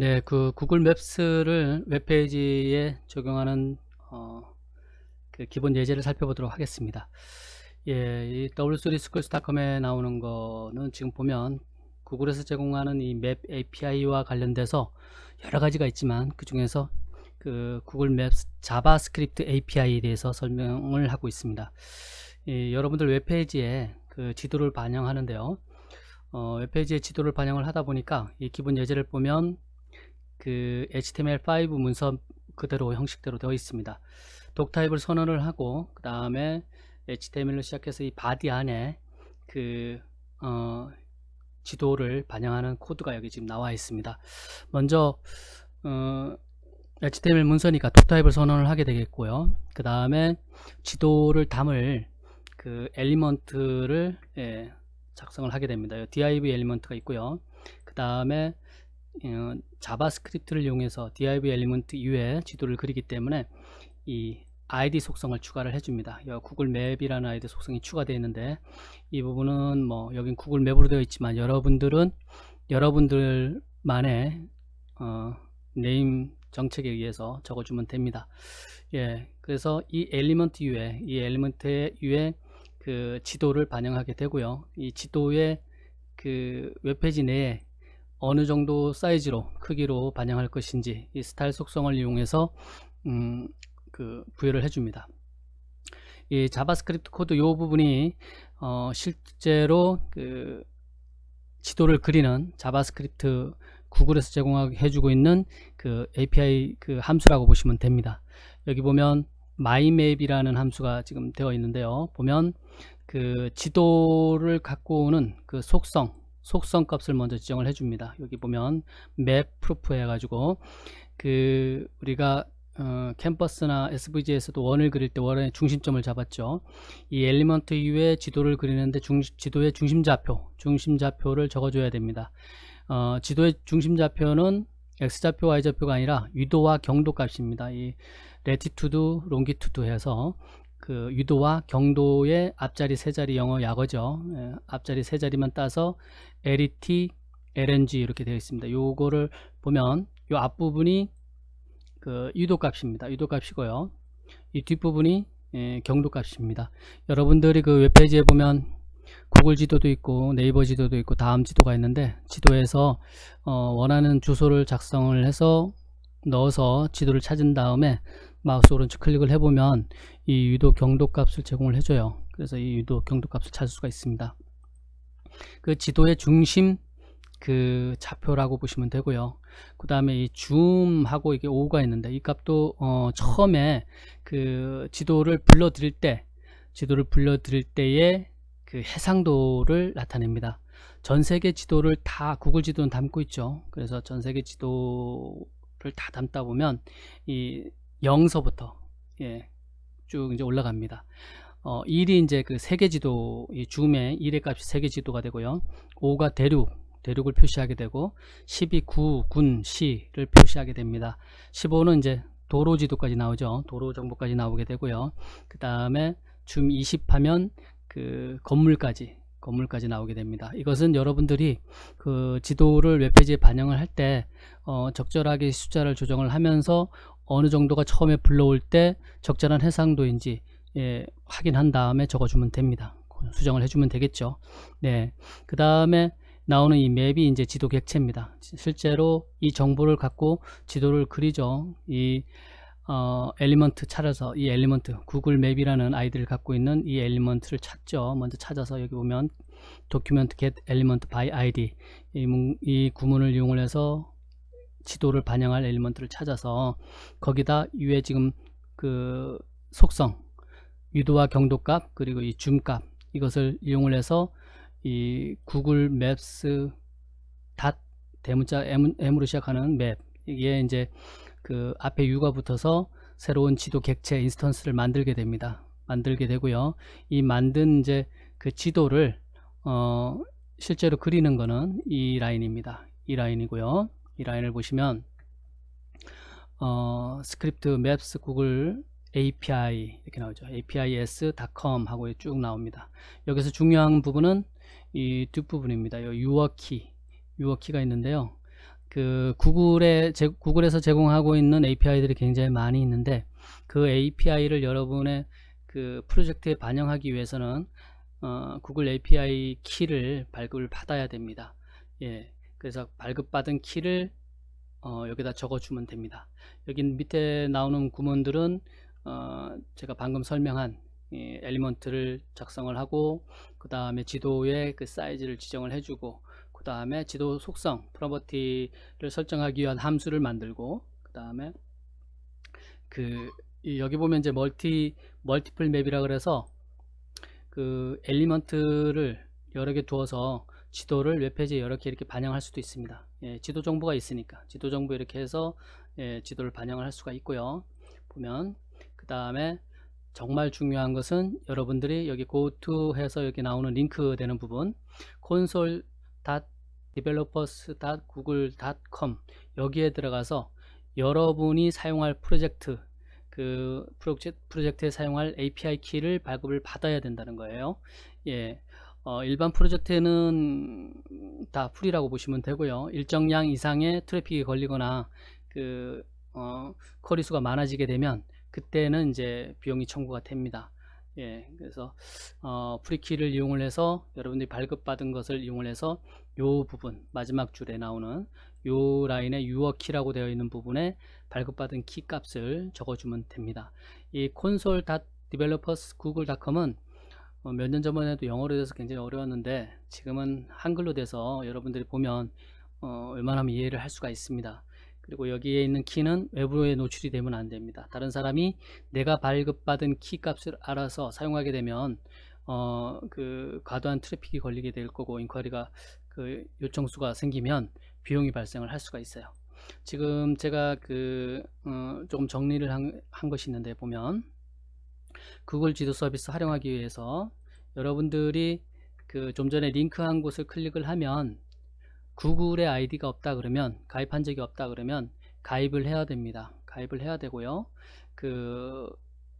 네, 그 구글 맵스를 웹페이지에 적용하는 그 기본 예제를 살펴보도록 하겠습니다. 예, 이 w3schools.com에 나오는 거는 지금 보면 구글에서 제공하는 이 맵 API와 관련돼서 여러 가지가 있지만 그 중에서 그 구글 맵스 자바스크립트 API에 대해서 설명을 하고 있습니다. 여러분들 웹페이지에 그 지도를 반영하는데요. 웹페이지에 지도를 반영을 하다 보니까 이 기본 예제를 보면 그 HTML5 문서 그대로 형식대로 되어 있습니다. 독 타입을 선언을 하고 그 다음에 HTML로 시작해서 이 바디 안에 그 지도를 반영하는 코드가 여기 지금 나와 있습니다. 먼저 HTML 문서니까 독 타입을 선언을 하게 되겠고요. 그 다음에 지도를 담을 그 엘리먼트를 작성을 하게 됩니다. div 엘리먼트가 있고요. 그 다음에 자바스크립트를 이용해서 div 엘리먼트 이외에 지도를 그리기 때문에 이 id 속성을 추가를 해줍니다. 구글 맵이라는 id 속성이 추가되어 있는데 이 부분은 뭐 여긴 구글 맵으로 되어 있지만 여러분들은 여러분들만의 네임 정책에 의해서 적어주면 됩니다. 예, 그래서 이 엘리먼트 위에 그 지도를 반영하게 되고요. 이 지도의 그 웹페이지 내에 어느 정도 사이즈로 크기로 반영할 것인지 이 스타일 속성을 이용해서 그 부여를 해줍니다. 이 자바스크립트 코드 이 부분이 실제로 그 지도를 그리는 자바스크립트 구글에서 제공해주고 있는 그 API 그 함수라고 보시면 됩니다. 여기 보면 myMap이라는 함수가 지금 되어 있는데요. 보면 그 지도를 갖고 오는 그 속성 값을 먼저 지정을 해줍니다. 여기 보면 map proof 해가지고 그 우리가 캠퍼스나 SVG에서도 원을 그릴 때 원의 중심점을 잡았죠. 이 엘리먼트 이후에 지도를 그리는데 지도의 중심좌표를 적어줘야 됩니다. 지도의 중심좌표는 x좌표, y좌표가 아니라 위도와 경도 값입니다. 이 레티투드, 롱기투드 해서 그 위도와 경도의 앞자리 세 자리 영어 약어죠. 앞자리 세 자리만 따서 LET, LNG 이렇게 되어 있습니다. 요거를 보면 요 앞부분이 그 유도 값입니다. 유도 값이고요. 이 뒷부분이 경도 값입니다. 여러분들이 그 웹페이지에 보면 구글 지도도 있고 네이버 지도도 있고 다음 지도가 있는데 지도에서 원하는 주소를 작성을 해서 넣어서 지도를 찾은 다음에 마우스 오른쪽 클릭을 해보면 이 유도 경도 값을 제공을 해줘요. 그래서 이 유도 경도 값을 찾을 수가 있습니다. 그 지도의 중심 그 좌표라고 보시면 되고요. 그 다음에 이 줌하고 이게 5가 있는데 이 값도 처음에 그 지도를 불러드릴 때의 그 해상도를 나타냅니다. 전 세계 지도를 다 구글 지도는 담고 있죠. 그래서 전 세계 지도를 다 담다 보면 이 0서부터 쭉 이제 올라갑니다. 1이 이제 그 세계 지도, 이 줌의 1의 값이 세계 지도가 되고요. 5가 대륙을 표시하게 되고 10이 구, 군, 시를 표시하게 됩니다. 15는 이제 도로 지도까지 나오죠. 도로 정보까지 나오게 되고요. 그 다음에 줌 20 하면 그 건물까지 나오게 됩니다. 이것은 여러분들이 그 지도를 웹페이지에 반영을 할 때 적절하게 숫자를 조정을 하면서 어느 정도가 처음에 불러올 때 적절한 해상도인지 확인한 다음에 적어주면 됩니다. 수정을 해주면 되겠죠. 네. 그 다음에 나오는 이 맵이 이제 지도 객체입니다. 실제로 이 정보를 갖고 지도를 그리죠. 이 엘리먼트 찾아서 이 엘리먼트 구글 맵이라는 아이디를 갖고 있는 이 엘리먼트를 찾죠. 먼저 찾아서 여기 보면 document get element by id 이 구문을 이용을 해서 지도를 반영할 엘리먼트를 찾아서 거기다 위에 지금 그 속성 위도와 경도값 그리고 이 줌값 이것을 이용을 해서 이 구글 맵스 닷 대문자 m으로 시작하는 맵 이게 이제 그 앞에 u가 붙어서 새로운 지도 객체 인스턴스를 만들게 됩니다. 만들게 되고요. 이 만든 이제 그 지도를 실제로 그리는 거는 이 라인입니다. 이 라인이고요. 이 라인을 보시면 스크립트 맵스 구글 API 이렇게 나오죠. apis.com 하고 쭉 나옵니다. 여기서 중요한 부분은 이 뒷부분입니다. 유어키가 있는데요. 그 구글에서 제공하고 있는 API들이 굉장히 많이 있는데, 그 API를 여러분의 그 프로젝트에 반영하기 위해서는 구글 API 키를 발급을 받아야 됩니다. 예, 그래서 발급받은 키를 여기다 적어주면 됩니다. 여기 밑에 나오는 구문들은 제가 방금 설명한 엘리먼트를 작성을 하고, 그 다음에 지도의 그 사이즈를 지정을 해주고, 그 다음에 지도 속성 프로퍼티를 설정하기 위한 함수를 만들고, 그 다음에 여기 보면 이제 멀티플 맵이라 그래서 그 엘리먼트를 여러 개 두어서 지도를 웹페이지에 이렇게 반영할 수도 있습니다. 예, 지도 정보가 있으니까 지도 정보 이렇게 해서 지도를 반영을 할 수가 있고요. 보면 그 다음에 정말 중요한 것은 여러분들이 여기 go to 해서 여기 나오는 링크 되는 부분 console.developers.google.com 여기에 들어가서 여러분이 사용할 프로젝트에 사용할 API 키를 발급을 받아야 된다는 거예요. 예, 일반 프로젝트에는 다 프리라고 보시면 되고요. 일정량 이상의 트래픽이 걸리거나 쿼리 수가 많아지게 되면 그때는 이제 비용이 청구가 됩니다. 예, 그래서 프리키를 이용을 해서 여러분들이 발급받은 것을 이용을 해서 요 부분 마지막 줄에 나오는 요 라인에 유어키라고 되어 있는 부분에 발급받은 키 값을 적어주면 됩니다. 이 console.developers.google.com은 몇 년 전에도 영어로 돼서 굉장히 어려웠는데 지금은 한글로 돼서 여러분들이 보면 웬만하면 이해를 할 수가 있습니다. 그리고 여기에 있는 키는 외부에 노출이 되면 안 됩니다. 다른 사람이 내가 발급받은 키 값을 알아서 사용하게 되면 과도한 트래픽이 걸리게 될 거고, 인쿼리가 요청수가 생기면 비용이 발생을 할 수가 있어요. 지금 제가 조금 정리를 한 것이 있는데, 보면 구글 지도 서비스 활용하기 위해서 여러분들이 좀 전에 링크한 곳을 클릭을 하면 구글의 아이디가 없다 그러면, 가입한 적이 없다 그러면 가입을 해야 됩니다. 가입을 해야 되고요.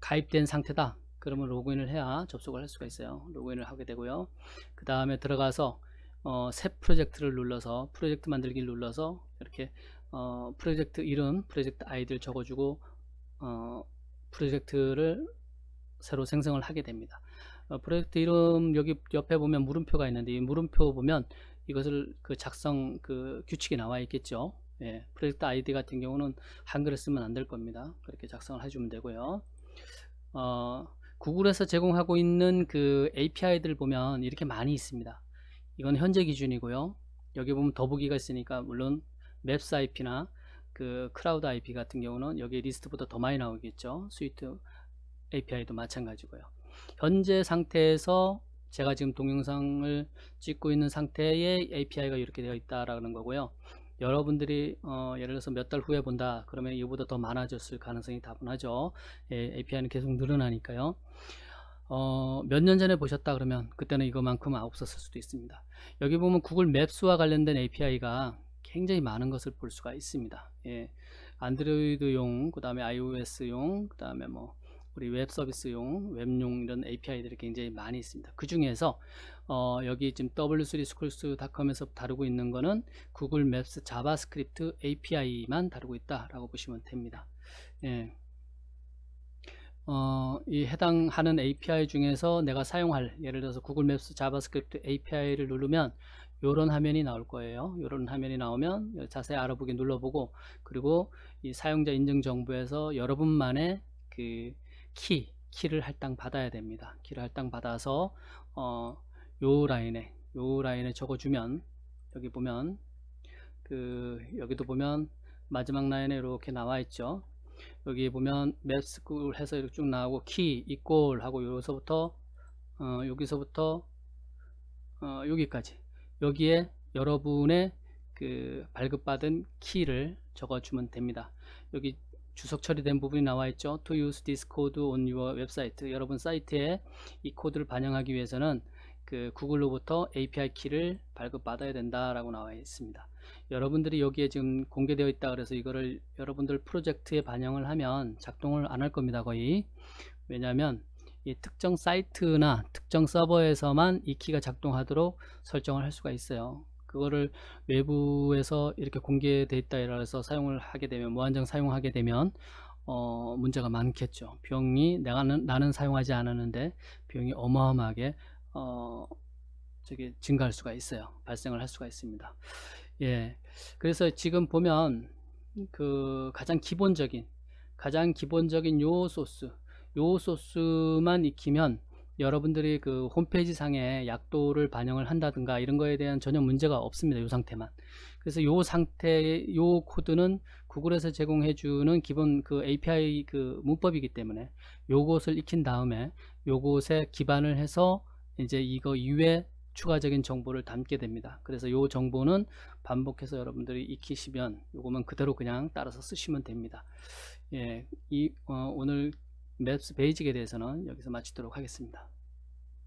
가입된 상태다 그러면 로그인을 해야 접속을 할 수가 있어요. 로그인을 하게 되고요. 그 다음에 들어가서 새 프로젝트를 눌러서 프로젝트 만들기를 눌러서 이렇게 프로젝트 이름, 프로젝트 아이디를 적어주고 프로젝트를 새로 생성을 하게 됩니다. 프로젝트 이름 여기 옆에 보면 물음표가 있는데, 이 물음표 보면 이것을 작성 규칙이 나와 있겠죠. 예, 프로젝트 아이디 같은 경우는 한글을 쓰면 안 될 겁니다. 그렇게 작성을 해주면 되고요. 구글에서 제공하고 있는 API들 보면 이렇게 많이 있습니다. 이건 현재 기준이고요. 여기 보면 더보기가 있으니까 물론 맵스 IP나 크라우드 IP 같은 경우는 여기 리스트보다 더 많이 나오겠죠. 스위트 API도 마찬가지고요. 현재 상태에서 제가 지금 동영상을 찍고 있는 상태의 API가 이렇게 되어 있다라는 거고요. 여러분들이 예를 들어서 몇 달 후에 본다 그러면 이보다 더 많아졌을 가능성이 다분하죠. API는 계속 늘어나니까요. 몇 년 전에 보셨다 그러면 그때는 이거만큼 없었을 수도 있습니다. 여기 보면 구글 맵스와 관련된 API가 굉장히 많은 것을 볼 수가 있습니다. 예, 안드로이드용, 그 다음에 iOS용, 그 다음에 우리 웹 서비스용, 웹용 이런 API들이 굉장히 많이 있습니다. 그 중에서 여기 지금 w3schools.com에서 다루고 있는 거는 구글 맵스 자바스크립트 API만 다루고 있다라고 보시면 됩니다. 예. 이 해당하는 API 중에서 내가 사용할, 예를 들어서 구글 맵스 자바스크립트 API를 누르면 이런 화면이 나올 거예요. 이런 화면이 나오면 자세히 알아보기 눌러보고, 그리고 이 사용자 인증 정보에서 여러분만의 키를 할당 받아야 됩니다. 키를 할당 받아서 요 라인에 적어주면, 여기 보면 여기도 보면 마지막 라인에 이렇게 나와 있죠. 여기 보면 맵스쿨 해서 이렇게 쭉 나오고 키 이꼴 하고 여기서부터 여기까지, 여기에 여러분의 발급받은 키를 적어주면 됩니다. 여기 주석 처리된 부분이 나와 있죠. To use this code on your website. 여러분 사이트에 이 코드를 반영하기 위해서는 구글로부터 API 키를 발급받아야 된다라고 나와 있습니다. 여러분들이 여기에 지금 공개되어 있다 그래서 이거를 여러분들 프로젝트에 반영을 하면 작동을 안 할 겁니다. 거의. 왜냐하면 이 특정 사이트나 특정 서버에서만 이 키가 작동하도록 설정을 할 수가 있어요. 그거를 외부에서 이렇게 공개돼 있다 이래서 사용을 하게 되면, 무한정 사용하게 되면 문제가 많겠죠. 비용이 나는 사용하지 않았는데 비용이 어마어마하게 증가할 수가 있어요. 발생을 할 수가 있습니다. 예. 그래서 지금 보면 그 가장 기본적인 요 소스만 익히면 여러분들이 그 홈페이지 상에 약도를 반영을 한다든가 이런 거에 대한 전혀 문제가 없습니다. 요 상태만. 그래서 요 코드는 구글에서 제공해 주는 기본 그 API 그 문법이기 때문에 요것을 익힌 다음에 요것에 기반을 해서 이제 이거 이외에 추가적인 정보를 담게 됩니다. 그래서 요 정보는 반복해서 여러분들이 익히시면 요거만 그대로 그냥 따라서 쓰시면 됩니다. 예, 오늘 맵스 베이직에 대해서는 여기서 마치도록 하겠습니다.